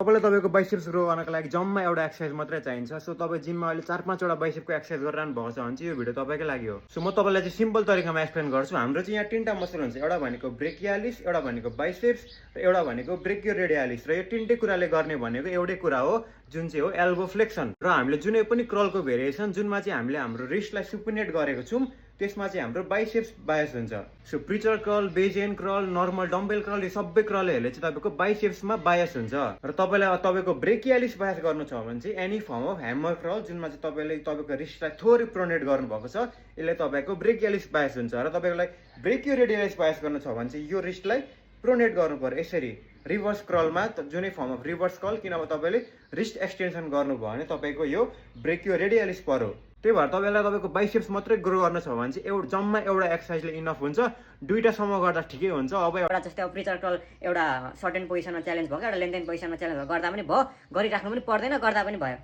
तपाईँलाई तपाईँको biceps grow गर्नको लागि जम्मा एउटा एक्सर्साइज मात्रै चाहिन्छ। सो तपाईँ जिममा अहिले 4-5 वटा बाइसेपको एक्सर्साइज गरिरहनु भएको छ भने चाहिँ यो भिडियो तपाईँकै लागि हो। सो म तपाईँलाई चाहिँ सिम्पल तरिकामा एक्सप्लेन गर्छु। हाम्रो चाहिँ यहाँ 3टा मसल हुन्छ, एउटा भनेको ब्रेकियालिस, एउटा भनेको बाइसेप्स र एउटा भनेको ब्रेकियोरेडियालिस। र यो 3टै कुराले गर्ने भनेको एउटै कुरा हो, जुन चाहिँ हो एल्बो फ्लेक्सन। र हामीले जुनै पनि क्रलको भेरिएसन जुनमा चाहिँ हामीले हाम्रो रिस्टलाई सुपिनेट गरेको छौँ त्यसमा चाहिँ हाम्रो बाइसेप्स बायस हुन्छ। So preacher crawl, Bayesian crawl, normal dumbbell crawl, यो सबै क्रलहरूले चाहिँ तपाईँको बाइसेप्समा बायस हुन्छ। र तपाईँलाई तपाईँको ब्रेकियालिस बायस गर्नु छ भने चाहिँ any form of hammer crawl जुनमा चाहिँ तपाईँले तपाईँको रिस्टलाई थोरै प्रोनेट गर्नुभएको छ, यसले तपाईँको ब्रेकियालिस बायस हुन्छ। र तपाईँलाई ब्रेकियोरेडियालिस बायस गर्नु छ भने चाहिँ यो रिस्टलाई प्रोनेट गर्नु पर्यो यसरी रिभर्स क्रलमा, जुनै फर्म अफ रिभर्स क्रल, किनभने तपाईँले रिस्ट एक्सटेन्सन गर्नुभयो भने तपाईँको यो ब्रेकियोरेडियालिस पर्यो। त्यही भएर तपाईँलाई तपाईँको बाइसेप्स मात्रै ग्रो गर्न छ भने चाहिँ जम्मा एउटा एक्सर्साइजले इनफ हुन्छ, 2टासम्म गर्दा ठिकै हुन्छ। अब एउटा जस्तै अब प्रिचर क्रल एउटा सर्टेन पोजिसनमा च्यालेन्ज भयो, एउटा लेन्थेन पोजिसनमा च्यालेन्ज भयो, गर्दा पनि भयो, गरिराख्नु पनि पर्दैन, गर्दा पनि भयो।